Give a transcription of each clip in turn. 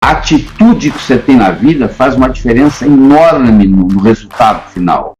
A atitude que você tem na vida faz uma diferença enorme no resultado final.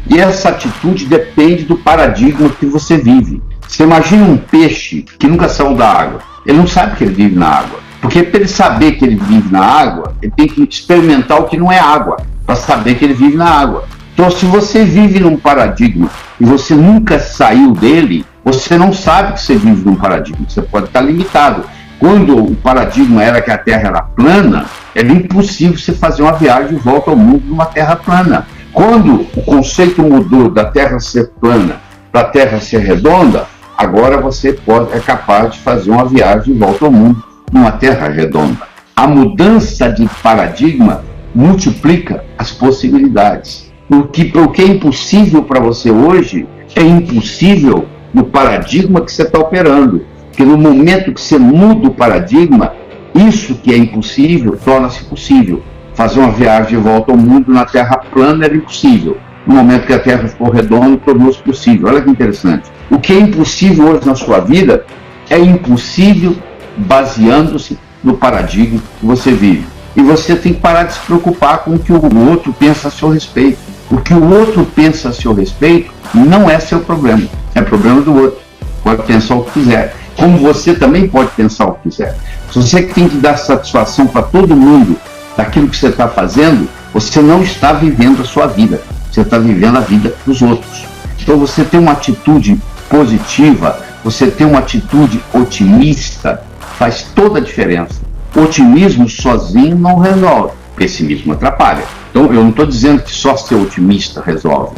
E essa atitude depende do paradigma que você vive. Você imagina um peixe que nunca saiu da água. Ele não sabe que ele vive na água. Porque para ele saber que ele vive na água, ele tem que experimentar o que não é água, para saber que ele vive na água. Então, se você vive num paradigma e você nunca saiu dele, você não sabe que você vive num paradigma. Você pode estar limitado. Quando o paradigma era que a Terra era plana, era impossível você fazer uma viagem de volta ao mundo numa Terra plana. Quando o conceito mudou da Terra ser plana para a Terra ser redonda, agora você é capaz de fazer uma viagem de volta ao mundo numa Terra redonda. A mudança de paradigma multiplica as possibilidades. O que é impossível para você hoje é impossível no paradigma que você está operando. Porque no momento que você muda o paradigma, isso que é impossível torna-se possível. Fazer uma viagem de volta ao mundo na Terra plana era impossível. No momento que a Terra ficou redonda, tornou-se possível. Olha que interessante. O que é impossível hoje na sua vida é impossível baseando-se no paradigma que você vive. E você tem que parar de se preocupar com o que o outro pensa a seu respeito. O que o outro pensa a seu respeito não é seu problema, é problema do outro. Pode pensar o que quiser. Como você também pode pensar o que quiser. Se você tem que dar satisfação para todo mundo daquilo que você está fazendo, você não está vivendo a sua vida. Você está vivendo a vida dos outros. Então você tem uma atitude positiva, você tem uma atitude otimista, faz toda a diferença. Otimismo sozinho não resolve, pessimismo atrapalha. Então eu não estou dizendo que só ser otimista resolve.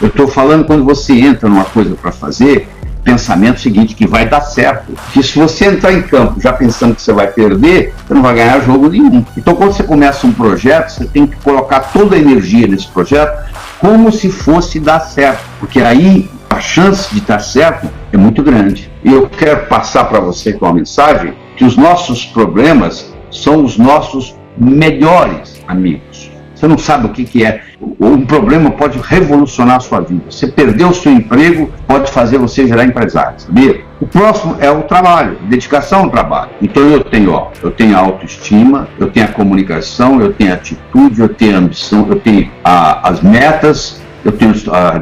Eu estou falando quando você entra numa coisa para fazer, pensamento seguinte, que vai dar certo. Que se você entrar em campo já pensando que você vai perder, você não vai ganhar jogo nenhum. Então quando você começa um projeto, você tem que colocar toda a energia nesse projeto como se fosse dar certo. Porque aí a chance de dar certo é muito grande. E eu quero passar para você com uma mensagem que os nossos problemas são os nossos melhores amigos. Você não sabe o que é. Um problema pode revolucionar a sua vida. Você perdeu o seu emprego, pode fazer você virar empresário, sabia? O próximo é o trabalho, dedicação ao trabalho. Então eu tenho a autoestima, eu tenho a comunicação, eu tenho a atitude, eu tenho a ambição, eu tenho as metas, eu tenho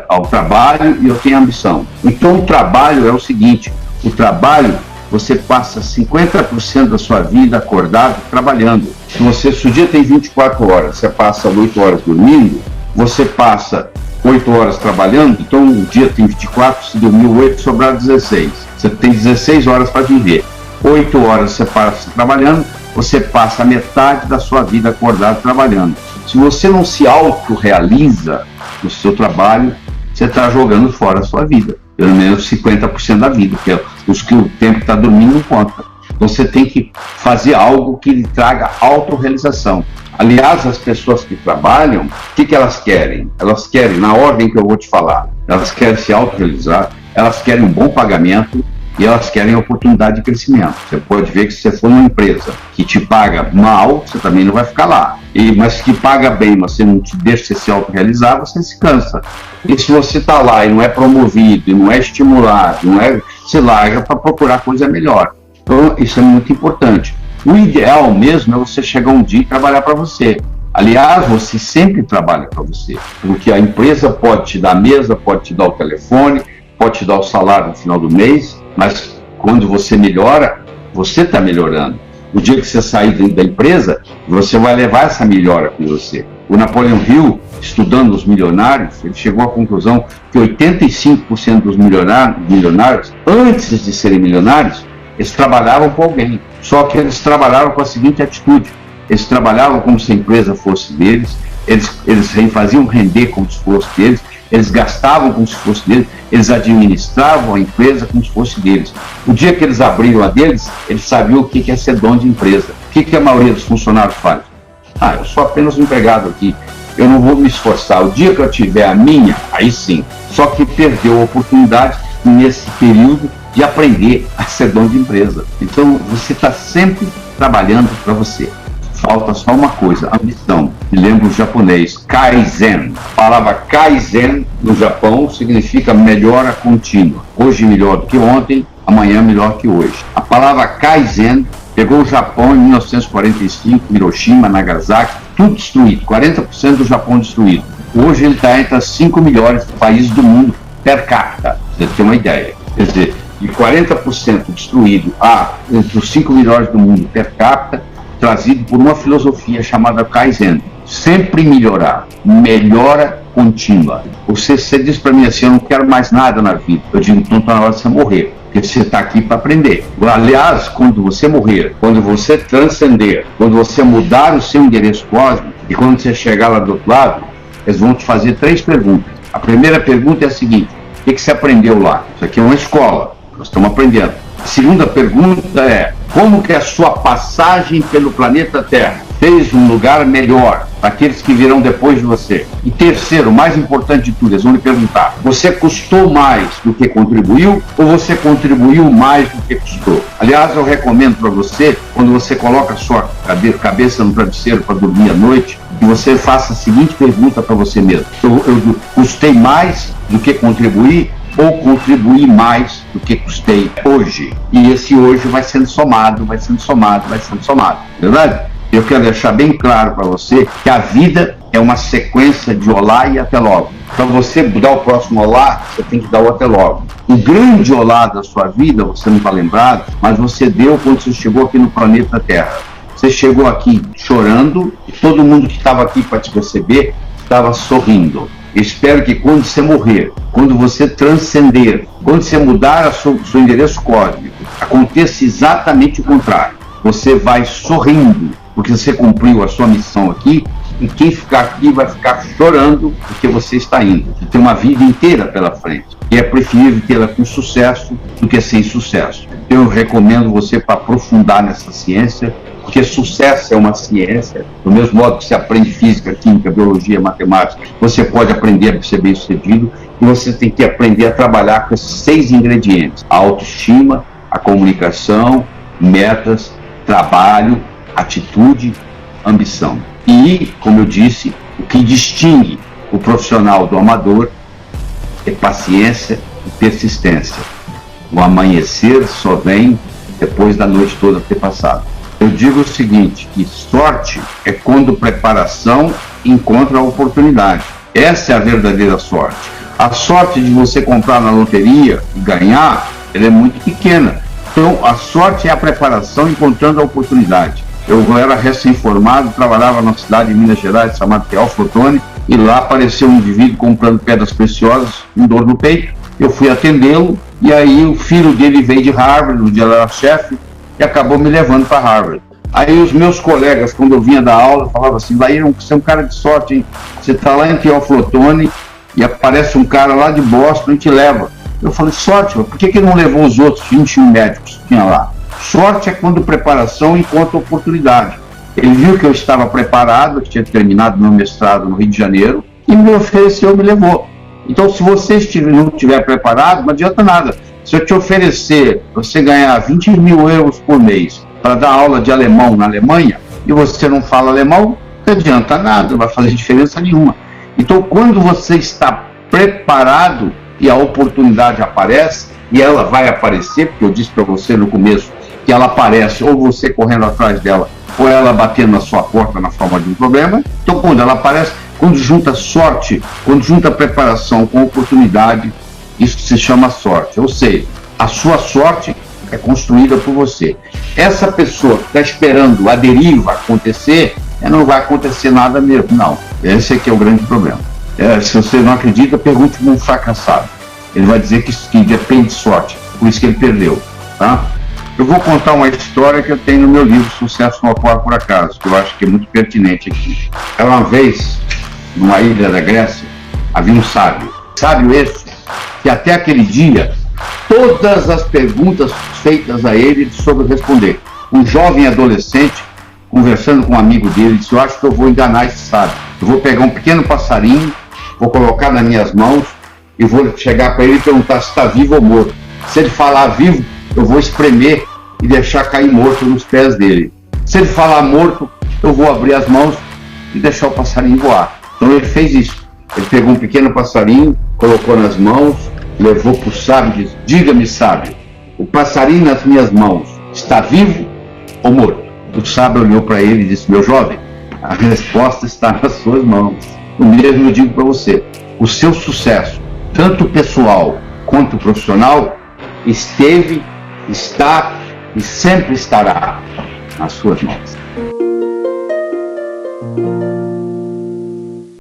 ao trabalho e eu tenho a ambição. Então o trabalho é o seguinte, o trabalho você passa 50% da sua vida acordado trabalhando. Se o dia tem 24 horas, você passa 8 horas dormindo, você passa 8 horas trabalhando, então o dia tem 24, se dormiu 8, sobraram 16. Você tem 16 horas para viver. 8 horas você passa trabalhando, você passa metade da sua vida acordado trabalhando. Se você não se autorrealiza no seu trabalho, você está jogando fora a sua vida. Pelo menos 50% da vida, porque os que o tempo está dormindo não conta. Então você tem que fazer algo que lhe traga autorrealização. Aliás, as pessoas que trabalham, o que elas querem? Elas querem, na ordem que eu vou te falar, elas querem se autorrealizar, elas querem um bom pagamento e elas querem oportunidade de crescimento. Você pode ver que se você for numa empresa que te paga mal, você também não vai ficar lá. Mas que paga bem, mas você não te deixa você se autorrealizar, você se cansa. E se você está lá e não é promovido, e não é estimulado, você larga para procurar coisa melhor. Então, isso é muito importante. O ideal mesmo é você chegar um dia e trabalhar para você. Aliás, você sempre trabalha para você, porque a empresa pode te dar a mesa, pode te dar o telefone, pode te dar o salário no final do mês, mas quando você melhora, você está melhorando. O dia que você sair da empresa, você vai levar essa melhora com você. O Napoleon Hill, estudando os milionários, ele chegou à conclusão que 85% dos milionários, antes de serem milionários, eles trabalhavam com alguém. Só que eles trabalhavam com a seguinte atitude: eles trabalhavam como se a empresa fosse deles, eles faziam render como se fosse deles, eles gastavam como se fosse deles, eles administravam a empresa como se fosse deles. O dia que eles abriram a deles, eles sabiam o que é ser dono de empresa. O que a maioria dos funcionários faz? Eu sou apenas um empregado aqui, eu não vou me esforçar. O dia que eu tiver a minha, aí sim. Só que perdeu a oportunidade nesse período de aprender a ser dono de empresa. Então você está sempre trabalhando para você. Falta só uma coisa, ambição. Me lembro o japonês, Kaizen. A palavra Kaizen no Japão significa melhora contínua. Hoje melhor do que ontem, amanhã melhor que hoje. A palavra Kaizen, pegou o Japão em 1945, Hiroshima, Nagasaki, tudo destruído, 40% do Japão destruído. Hoje ele está entre os 5 melhores países do mundo per capita, pra você ter uma ideia. Quer dizer, de 40% destruído entre os 5 melhores do mundo per capita, trazido por uma filosofia chamada Kaizen. Sempre melhorar, melhora contínua. Você diz para mim assim, eu não quero mais nada na vida. Eu digo, então está na hora de você morrer, porque você está aqui para aprender. Aliás, quando você morrer, quando você transcender, quando você mudar o seu endereço cósmico, e quando você chegar lá do outro lado, eles vão te fazer 3 perguntas. A primeira pergunta é a seguinte: o que você aprendeu lá? Isso aqui é uma escola, nós estamos aprendendo. A segunda pergunta é: como que a sua passagem pelo planeta Terra fez um lugar melhor para aqueles que virão depois de você? E terceiro, mais importante de tudo, eles vão lhe perguntar: você custou mais do que contribuiu ou você contribuiu mais do que custou? Aliás, eu recomendo para você, quando você coloca a sua cabeça no travesseiro para dormir à noite, que você faça a seguinte pergunta para você mesmo: eu custei mais do que contribuí ou contribuir mais do que custei hoje? E esse hoje vai sendo somado, vai sendo somado, vai sendo somado, verdade? Eu quero deixar bem claro para você que a vida é uma sequência de olá e até logo. Para você dar o próximo olá, você tem que dar o até logo. O grande olá da sua vida, você não está lembrado, mas você deu quando você chegou aqui no planeta Terra. Você chegou aqui chorando e todo mundo que estava aqui para te receber estava sorrindo. Espero que quando você morrer, quando você transcender, quando você mudar o seu endereço cósmico, aconteça exatamente o contrário. Você vai sorrindo, porque você cumpriu a sua missão aqui, e quem ficar aqui vai ficar chorando porque você está indo. Você tem uma vida inteira pela frente, e é preferível tê-la com sucesso do que sem sucesso. Eu recomendo você para aprofundar nessa ciência, porque sucesso é uma ciência. Do mesmo modo que você aprende física, química, biologia, matemática, você pode aprender a ser bem-sucedido, e você tem que aprender a trabalhar com esses 6 ingredientes: a autoestima, a comunicação, metas, trabalho, atitude, ambição. E, como eu disse, o que distingue o profissional do amador é paciência e persistência. O amanhecer só vem depois da noite toda ter passado. Eu digo o seguinte, que sorte é quando preparação encontra a oportunidade. Essa é a verdadeira sorte. A sorte de você comprar na loteria e ganhar, ela é muito pequena. Então, a sorte é a preparação encontrando a oportunidade. Eu era recém-formado, trabalhava numa cidade de Minas Gerais chamada Teófilo, e lá apareceu um indivíduo comprando pedras preciosas, com dor no peito. Eu fui atendê-lo, e aí o filho dele veio de Harvard, onde ele era chefe, e acabou me levando para Harvard. Aí os meus colegas, quando eu vinha da aula, falavam assim: Laíron, você é um cara de sorte, hein? Você está lá em Teófilo e aparece um cara lá de Boston e te leva. Eu falei: sorte, por que não levou os outros 21 médicos que tinha lá? Sorte é quando preparação encontra oportunidade. Ele viu que eu estava preparado, que tinha terminado meu mestrado no Rio de Janeiro, e me ofereceu, me levou. Então, se você não estiver preparado, não adianta nada. Se eu te oferecer você ganhar 20 mil euros por mês para dar aula de alemão na Alemanha, e você não fala alemão, não adianta nada, não vai fazer diferença nenhuma. Então, quando você está preparado e a oportunidade aparece, e ela vai aparecer, porque eu disse para você no começo que ela aparece ou você correndo atrás dela, ou ela batendo na sua porta na forma de um problema. Então, quando ela aparece, quando junta sorte, quando junta preparação com oportunidade, isso se chama sorte. Ou seja, a sua sorte é construída por você. Essa pessoa que está esperando a deriva acontecer, não vai acontecer nada mesmo, não. Esse aqui é o grande problema. Se você não acredita, pergunte para um fracassado. Ele vai dizer que depende de sorte, por isso que ele perdeu, tá? Eu vou contar uma história que eu tenho no meu livro Sucesso não Ocorre por Acaso, que eu acho que é muito pertinente aqui. Uma vez, numa ilha da Grécia, havia um sábio. Sábio esse, que até aquele dia, todas as perguntas feitas a ele soube responder. Um jovem adolescente, conversando com um amigo dele, disse: eu acho que eu vou enganar esse sábio. Eu vou pegar um pequeno passarinho, vou colocar nas minhas mãos e vou chegar para ele e perguntar se está vivo ou morto. Se ele falar vivo, eu vou espremer e deixar cair morto nos pés dele. Se ele falar morto, eu vou abrir as mãos e deixar o passarinho voar. Então ele fez isso. Ele pegou um pequeno passarinho, colocou nas mãos, levou para o sábio e disse: diga-me, sábio, o passarinho nas minhas mãos está vivo ou morto? O sábio olhou para ele e disse: meu jovem, a resposta está nas suas mãos. O mesmo eu digo para você: o seu sucesso, tanto pessoal quanto profissional, esteve, está e sempre estará nas suas mãos.